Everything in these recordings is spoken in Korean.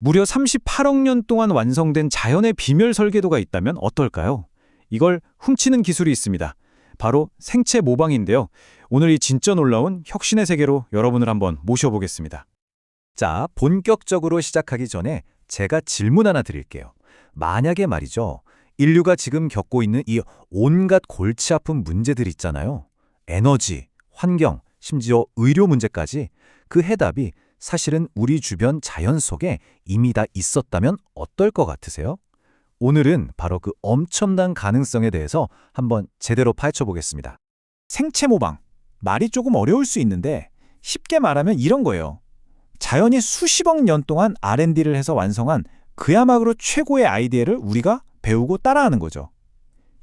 무려 38억 년 동안 완성된 자연의 비멸 설계도가 있다면 어떨까요? 이걸 훔치는 기술이 있습니다. 바로 생체 모방인데요. 오늘 이 진짜 놀라운 혁신의 세계로 여러분을 한번 모셔보겠습니다. 자, 본격적으로 시작하기 전에 제가 질문 하나 드릴게요. 만약에 말이죠. 인류가 지금 겪고 있는 이 온갖 골치 아픈 문제들 있잖아요. 에너지, 환경, 심지어 의료 문제까지 그 해답이 사실은 우리 주변 자연 속에 이미 다 있었다면 어떨 것 같으세요? 오늘은 바로 그 엄청난 가능성에 대해서 한번 제대로 파헤쳐 보겠습니다. 생체 모방. 말이 조금 어려울 수 있는데 쉽게 말하면 이런 거예요. 자연이 수십억 년 동안 R&D를 해서 완성한 그야말로 최고의 아이디어를 우리가 배우고 따라하는 거죠.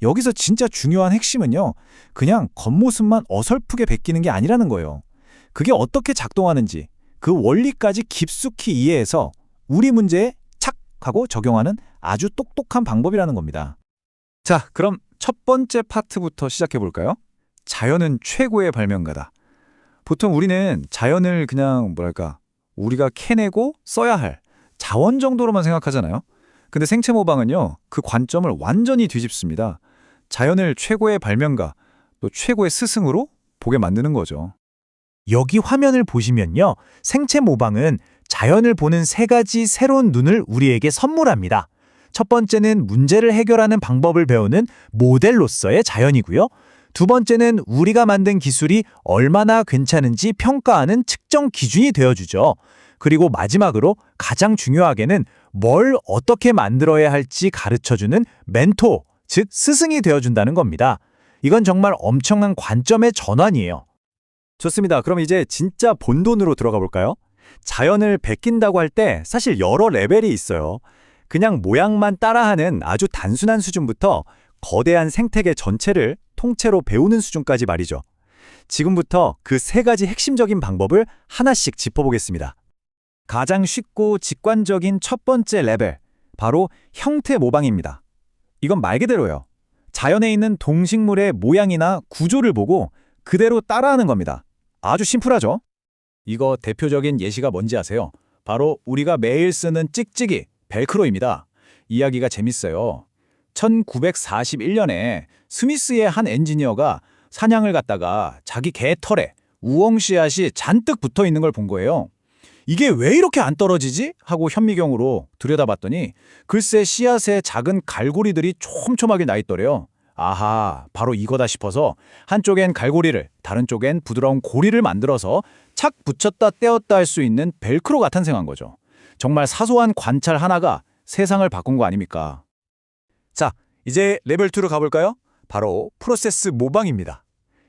여기서 진짜 중요한 핵심은요. 그냥 겉모습만 어설프게 베끼는 게 아니라는 거예요. 그게 어떻게 작동하는지 그 원리까지 깊숙이 이해해서 우리 문제에 착 하고 적용하는 아주 똑똑한 방법이라는 겁니다. 자, 그럼 첫 번째 파트부터 시작해 볼까요? 자연은 최고의 발명가다. 보통 우리는 자연을 그냥 우리가 캐내고 써야 할 자원 정도로만 생각하잖아요. 근데 생체 모방은요, 그 관점을 완전히 뒤집습니다. 자연을 최고의 발명가, 또 최고의 스승으로 보게 만드는 거죠. 여기 화면을 보시면요. 생체 모방은 자연을 보는 세 가지 새로운 눈을 우리에게 선물합니다. 첫 번째는 문제를 해결하는 방법을 배우는 모델로서의 자연이고요. 두 번째는 우리가 만든 기술이 얼마나 괜찮은지 평가하는 측정 기준이 되어주죠. 그리고 마지막으로 가장 중요하게는 뭘 어떻게 만들어야 할지 가르쳐주는 멘토, 즉 스승이 되어준다는 겁니다. 이건 정말 엄청난 관점의 전환이에요. 좋습니다. 그럼 이제 진짜 본론으로 들어가 볼까요? 자연을 베낀다고 할 때 사실 여러 레벨이 있어요. 그냥 모양만 따라하는 아주 단순한 수준부터 거대한 생태계 전체를 통째로 배우는 수준까지 말이죠. 지금부터 그 세 가지 핵심적인 방법을 하나씩 짚어보겠습니다. 가장 쉽고 직관적인 첫 번째 레벨, 바로 형태 모방입니다. 이건 말 그대로예요. 자연에 있는 동식물의 모양이나 구조를 보고 그대로 따라하는 겁니다. 아주 심플하죠? 이거 대표적인 예시가 뭔지 아세요? 바로 우리가 매일 쓰는 찍찍이, 벨크로입니다. 이야기가 재밌어요. 1941년에 스미스의 한 엔지니어가 사냥을 갔다가 자기 개 털에 우엉 씨앗이 잔뜩 붙어 있는 걸 본 거예요. 이게 왜 이렇게 안 떨어지지? 하고 현미경으로 들여다봤더니 글쎄 씨앗에 작은 갈고리들이 촘촘하게 나 있더래요. 아하, 바로 이거다 싶어서 한쪽엔 갈고리를, 다른 쪽엔 부드러운 고리를 만들어서 착 붙였다 떼었다 할 수 있는 벨크로가 탄생한 거죠. 정말 사소한 관찰 하나가 세상을 바꾼 거 아닙니까? 자, 이제 레벨 2로 가볼까요? 바로 프로세스 모방입니다.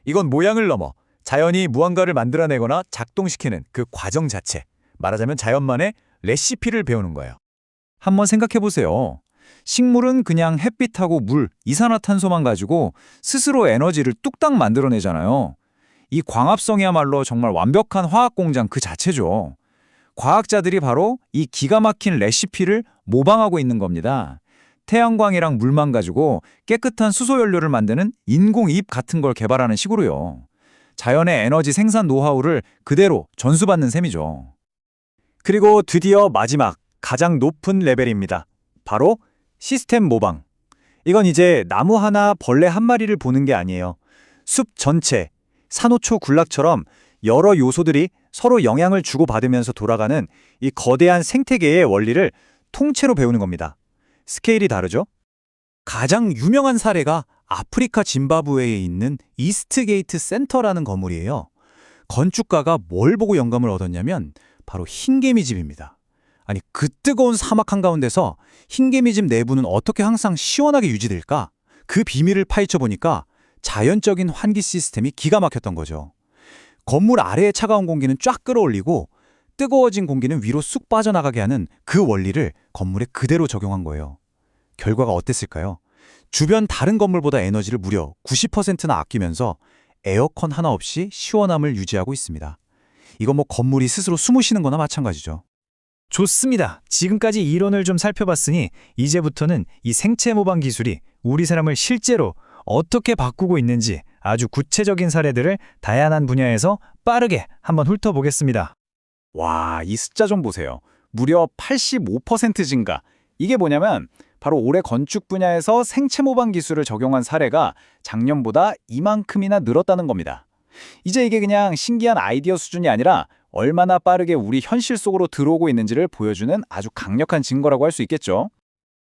이건 모양을 넘어 자연이 무언가를 만들어내거나 작동시키는 그 과정 자체, 말하자면 자연만의 레시피를 배우는 거예요. 한번 생각해 보세요. 식물은 그냥 햇빛하고 물, 이산화탄소만 가지고 스스로 에너지를 뚝딱 만들어내잖아요. 이 광합성이야말로 정말 완벽한 화학공장 그 자체죠. 과학자들이 바로 이 기가 막힌 레시피를 모방하고 있는 겁니다. 태양광이랑 물만 가지고 깨끗한 수소연료를 만드는 인공입 같은 걸 개발하는 식으로요. 자연의 에너지 생산 노하우를 그대로 전수받는 셈이죠. 그리고 드디어 마지막, 가장 높은 레벨입니다. 바로 시스템 모방. 이건 이제 나무 하나, 벌레 한 마리를 보는 게 아니에요. 숲 전체, 산호초 군락처럼 여러 요소들이 서로 영향을 주고받으면서 돌아가는 이 거대한 생태계의 원리를 통째로 배우는 겁니다. 스케일이 다르죠? 가장 유명한 사례가 아프리카 짐바브웨에 있는 이스트게이트 센터라는 건물이에요. 건축가가 뭘 보고 영감을 얻었냐면 바로 흰개미집입니다. 아니, 그 뜨거운 사막 한가운데서 흰개미집 내부는 어떻게 항상 시원하게 유지될까? 그 비밀을 파헤쳐 보니까 자연적인 환기 시스템이 기가 막혔던 거죠. 건물 아래의 차가운 공기는 쫙 끌어올리고 뜨거워진 공기는 위로 쑥 빠져나가게 하는 그 원리를 건물에 그대로 적용한 거예요. 결과가 어땠을까요? 주변 다른 건물보다 에너지를 무려 90%나 아끼면서 에어컨 하나 없이 시원함을 유지하고 있습니다. 이건 뭐 건물이 스스로 숨을 쉬는 거나 마찬가지죠. 좋습니다. 지금까지 이론을 좀 살펴봤으니 이제부터는 이 생체 모방 기술이 우리 사람을 실제로 어떻게 바꾸고 있는지 아주 구체적인 사례들을 다양한 분야에서 빠르게 한번 훑어보겠습니다. 와, 이 숫자 좀 보세요. 무려 85% 증가. 이게 뭐냐면 바로 올해 건축 분야에서 생체 모방 기술을 적용한 사례가 작년보다 이만큼이나 늘었다는 겁니다. 이제 이게 그냥 신기한 아이디어 수준이 아니라 얼마나 빠르게 우리 현실 속으로 들어오고 있는지를 보여주는 아주 강력한 증거라고 할 수 있겠죠.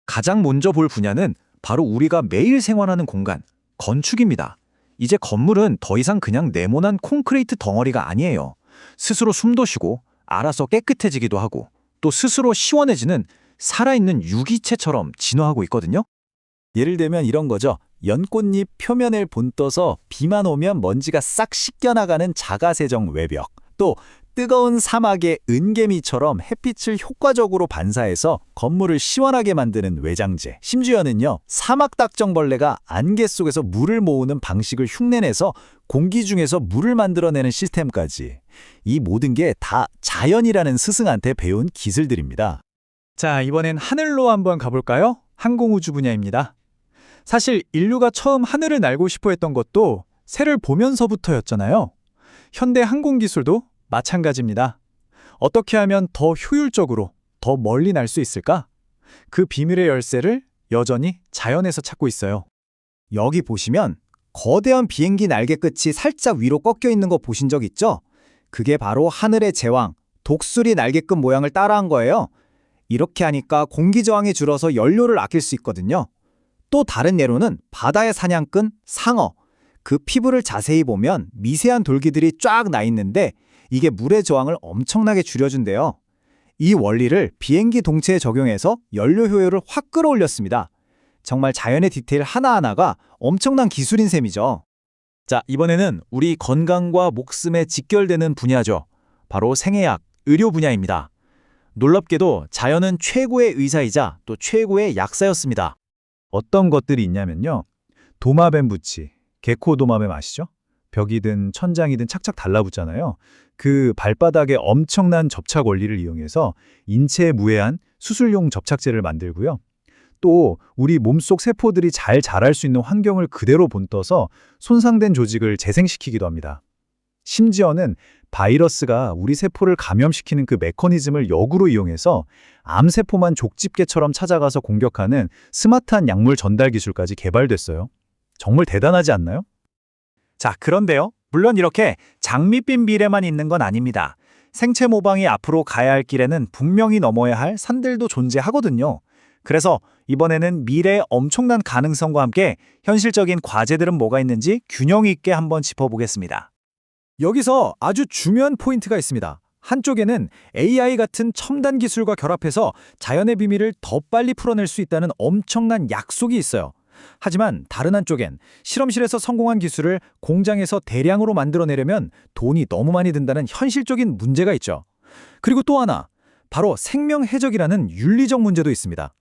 가장 먼저 볼 분야는 바로 우리가 매일 생활하는 공간, 건축입니다. 이제 건물은 더 이상 그냥 네모난 콘크리트 덩어리가 아니에요. 스스로 숨도 쉬고 알아서 깨끗해지기도 하고 또 스스로 시원해지는 살아있는 유기체처럼 진화하고 있거든요. 예를 들면 이런 거죠. 연꽃잎 표면을 본떠서 비만 오면 먼지가 싹 씻겨나가는 자가세정 외벽. 또 뜨거운 사막의 은개미처럼 햇빛을 효과적으로 반사해서 건물을 시원하게 만드는 외장재. 심지어는요, 사막 닥정벌레가 안개 속에서 물을 모으는 방식을 흉내내서 공기 중에서 물을 만들어내는 시스템까지. 이 모든 게 다 자연이라는 스승한테 배운 기술들입니다. 자, 이번엔 하늘로 한번 가볼까요? 항공우주 분야입니다. 사실 인류가 처음 하늘을 날고 싶어 했던 것도 새를 보면서부터였잖아요. 현대 항공기술도 마찬가지입니다. 어떻게 하면 더 효율적으로, 더 멀리 날 수 있을까? 그 비밀의 열쇠를 여전히 자연에서 찾고 있어요. 여기 보시면 거대한 비행기 날개 끝이 살짝 위로 꺾여 있는 거 보신 적 있죠? 그게 바로 하늘의 제왕, 독수리 날개끝 모양을 따라한 거예요. 이렇게 하니까 공기 저항이 줄어서 연료를 아낄 수 있거든요. 또 다른 예로는 바다의 사냥꾼 상어. 그 피부를 자세히 보면 미세한 돌기들이 쫙 나 있는데 이게 물의 저항을 엄청나게 줄여준대요. 이 원리를 비행기 동체에 적용해서 연료 효율을 확 끌어올렸습니다. 정말 자연의 디테일 하나하나가 엄청난 기술인 셈이죠. 자, 이번에는 우리 건강과 목숨에 직결되는 분야죠. 바로 생해약, 의료 분야입니다. 놀랍게도 자연은 최고의 의사이자 또 최고의 약사였습니다. 어떤 것들이 있냐면요. 도마뱀 부치, 개코 도마뱀 아시죠? 벽이든 천장이든 착착 달라붙잖아요. 그 발바닥에 엄청난 접착 원리를 이용해서 인체에 무해한 수술용 접착제를 만들고요. 또 우리 몸속 세포들이 잘 자랄 수 있는 환경을 그대로 본떠서 손상된 조직을 재생시키기도 합니다. 심지어는 바이러스가 우리 세포를 감염시키는 그 메커니즘을 역으로 이용해서 암세포만 족집게처럼 찾아가서 공격하는 스마트한 약물 전달 기술까지 개발됐어요. 정말 대단하지 않나요? 자, 그런데요. 물론 이렇게 장밋빛 미래만 있는 건 아닙니다. 생체 모방이 앞으로 가야 할 길에는 분명히 넘어야 할 산들도 존재하거든요. 그래서 이번에는 미래의 엄청난 가능성과 함께 현실적인 과제들은 뭐가 있는지 균형 있게 한번 짚어보겠습니다. 여기서 아주 중요한 포인트가 있습니다. 한쪽에는 AI 같은 첨단 기술과 결합해서 자연의 비밀을 더 빨리 풀어낼 수 있다는 엄청난 약속이 있어요. 하지만 다른 한쪽엔 실험실에서 성공한 기술을 공장에서 대량으로 만들어내려면 돈이 너무 많이 든다는 현실적인 문제가 있죠. 그리고 또 하나, 바로 생명 해적이라는 윤리적 문제도 있습니다.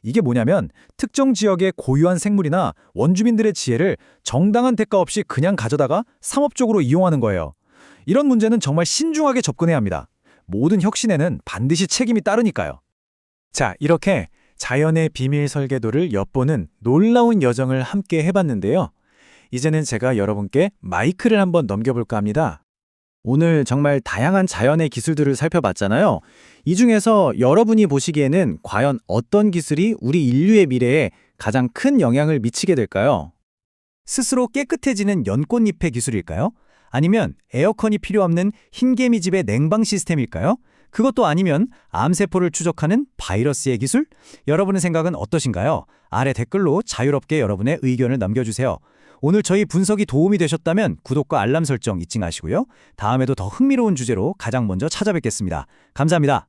이게 뭐냐면 특정 지역의 고유한 생물이나 원주민들의 지혜를 정당한 대가 없이 그냥 가져다가 상업적으로 이용하는 거예요. 이런 문제는 정말 신중하게 접근해야 합니다. 모든 혁신에는 반드시 책임이 따르니까요. 자, 이렇게 자연의 비밀 설계도를 엿보는 놀라운 여정을 함께 해봤는데요. 이제는 제가 여러분께 마이크를 한번 넘겨볼까 합니다. 오늘 정말 다양한 자연의 기술들을 살펴봤잖아요. 이 중에서 여러분이 보시기에는 과연 어떤 기술이 우리 인류의 미래에 가장 큰 영향을 미치게 될까요? 스스로 깨끗해지는 연꽃잎의 기술일까요? 아니면 에어컨이 필요 없는 흰개미집의 냉방 시스템일까요? 그것도 아니면 암세포를 추적하는 바이러스의 기술? 여러분의 생각은 어떠신가요? 아래 댓글로 자유롭게 여러분의 의견을 남겨주세요. 오늘 저희 분석이 도움이 되셨다면 구독과 알람 설정 잊지 마시고요. 다음에도 더 흥미로운 주제로 가장 먼저 찾아뵙겠습니다. 감사합니다.